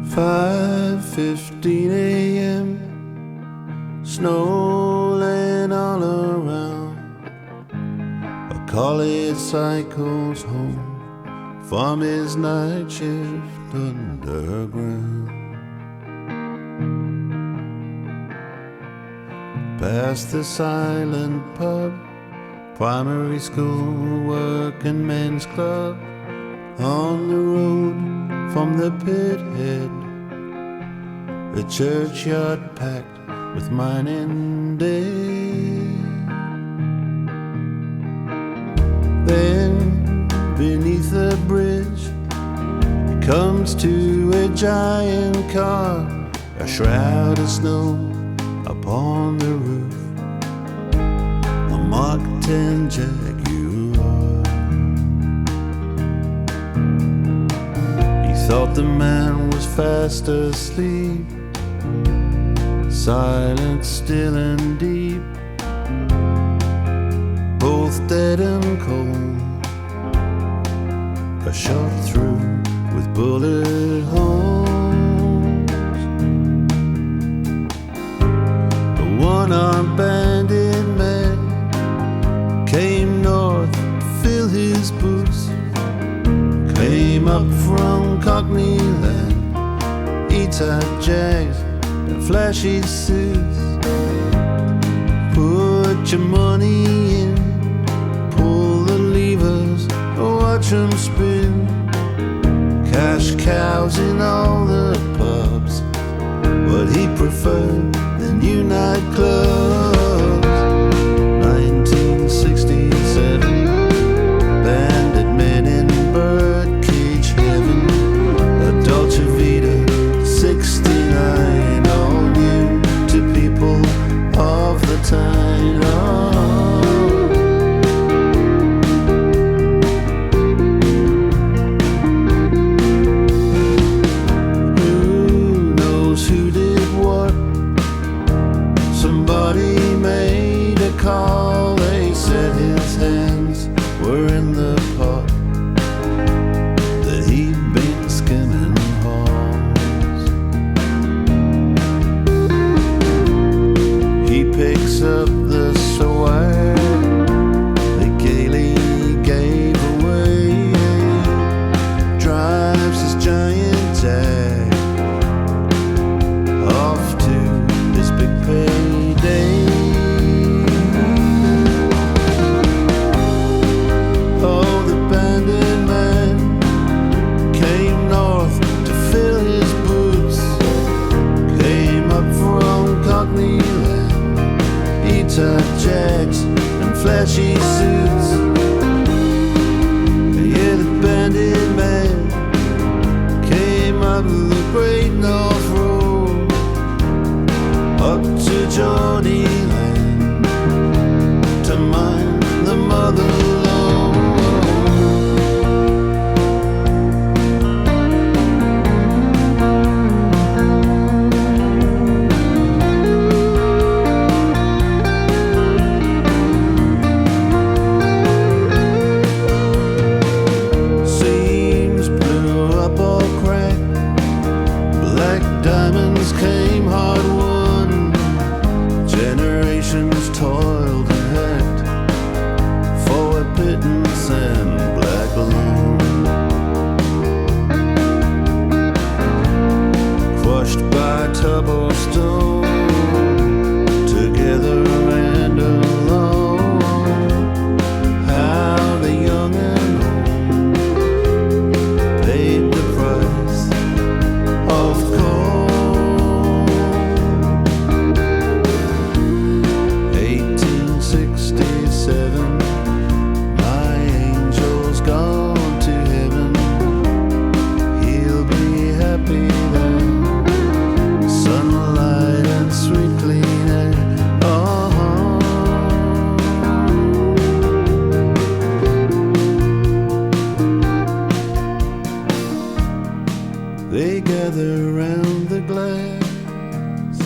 5:15 a.m. Snow laying all around. A collie cycles home from his night shift underground. Past the silent pub, primary school, working men's club. On the road from the pit head, the churchyard packed with mining day. Then beneath the bridge he comes to a giant car, a shroud of snow upon the roof, a Mark 10 Jaguar. He thought the man was fast asleep, silent, still and deep, both dead and cold, a shot through with bullet holes. The one-armed bandit man came north to fill his boots, came up from Cockney land, E-type Jags and flashy suits. Put your money in, pull the levers, watch them spin. Cash cows in all the pubs, but he preferred the new nightclubs. 1967, bandit men in birdcage heaven, a Dolce Vita 69, all new to people of the time. Who knows who did what? Somebody made a call, they said his hands were in the pot, that he'd been skimming halls. He picks up the swag they gaily gave away, drives his giant Jag off to his big payday. Oh, the bandit man came north to fill his boots, came up from Cockney land, E-type Jags and flashy suits. Yeah, the bandit man came up the Great North Road, up to Johnny Land, to mine the mother lode. Seams blew up all cracked, black diamonds came hard won, generations toiled and hacked for a pittance and black alone. Crushed by turbo stone, together and alone. How the young and old paid the price of coal. 1867, my angel's gone to heaven. He'll be happy then. Sunlight and sweet clean air. They gather round the glass,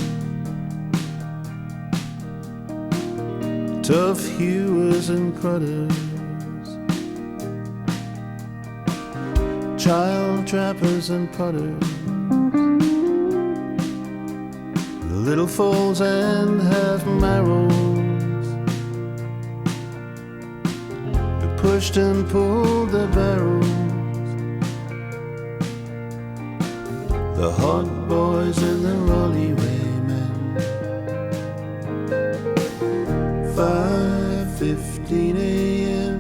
tough hewers and cutters, child trappers and putters, little falls and half marrows. We pushed and pulled the barrels. The hot boys and the Rolliwaymen. 5:15 a.m.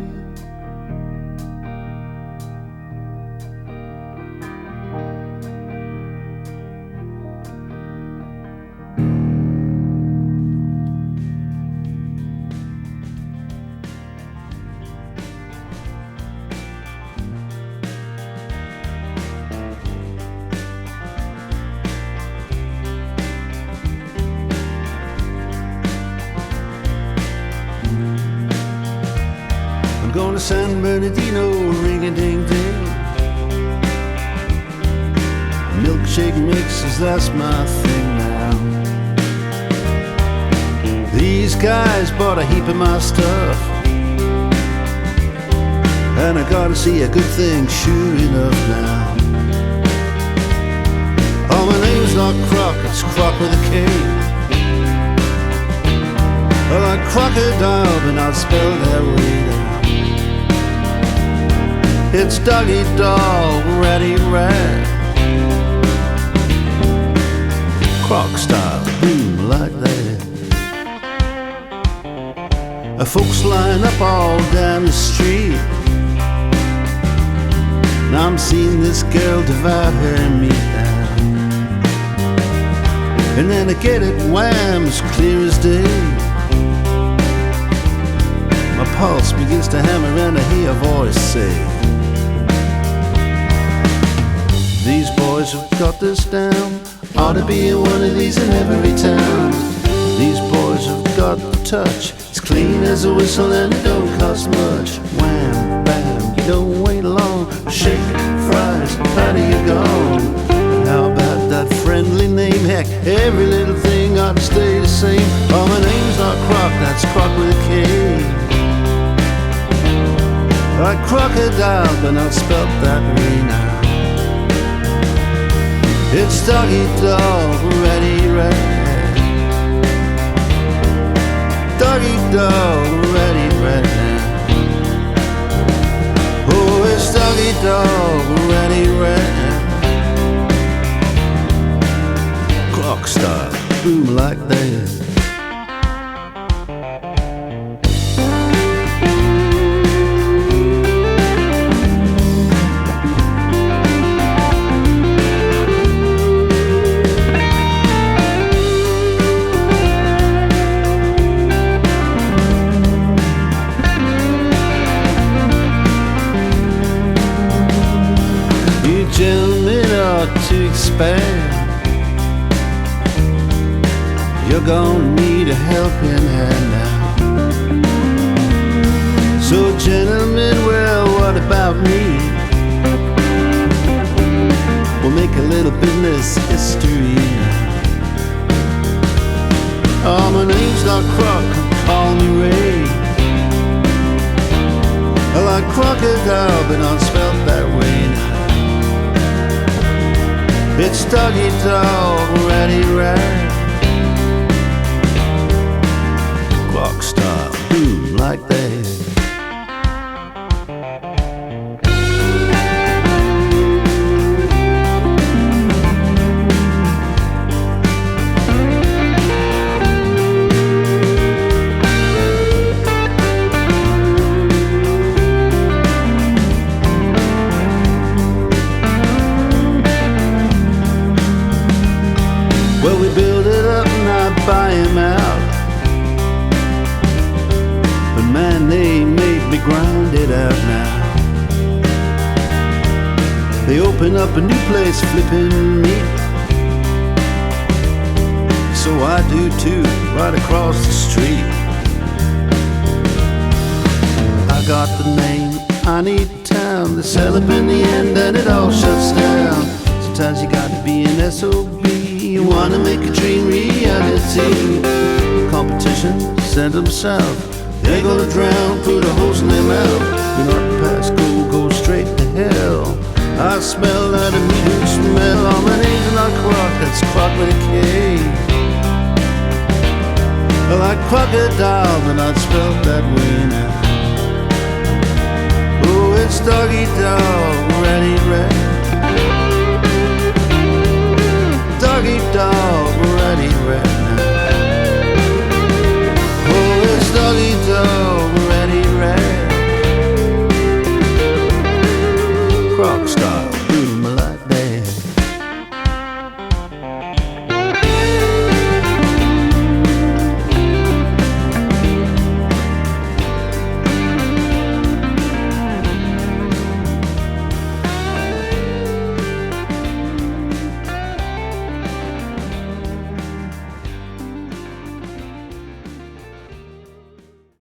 Going to San Bernardino, ring-a-ding-ding. Milkshake mixes, that's my thing now. These guys bought a heap of my stuff, and I gotta see a good thing, sure enough now. Oh, my name's not Croc, it's Croc with a K. Well, like crocodile, but not spelled that way now. It's doggy dog, ratty rat. Croc style, boom like that. Folks line up all down the street. Now I'm seeing this girl devour her meat now. And then I get it wham, as clear as day. My pulse begins to hammer and I hear a voice say, these boys have got this down. Ought to be one of these in every town. These boys have got the touch. It's clean as a whistle and it don't cost much. Wham, bam, you don't wait long. Shake, fries, how do you go? And how about that friendly name? Heck, every little thing ought to stay the same. Oh, my name's not Croc, that's Croc with a K. Like crocodile, but not spelt that way now. It's doggy dog, ratty rat. Doggy dog, ratty rat. Oh, it's doggy dog, ratty rat. Clock style, boom like that. Gentlemen ought to expand. You're gonna need a helping hand now. So gentlemen, well, what about me? We'll make a little business history now. Oh, my name's not Croc, call me Ray. I like crocodile, but not spelled that way now. It's doggy dog, ratty rat. Clock style, boom like that. Well, we build it up and I buy him out. But man, they made me grind it out now. They open up a new place flipping meat. So I do too, right across the street. I got the name, I need town. They sell up in the end and it all shuts down. Sometimes you gotta be an SOB. You wanna make a dream reality. Competition, send them south. They're gonna drown, put a hose in their mouth. You're not past go straight to hell. I smell that immediate smell. Oh, my name's not Croc, that's Croc with a K. like crocodile, but not spelled that way now. Oh, it's doggy dog, ready, ready.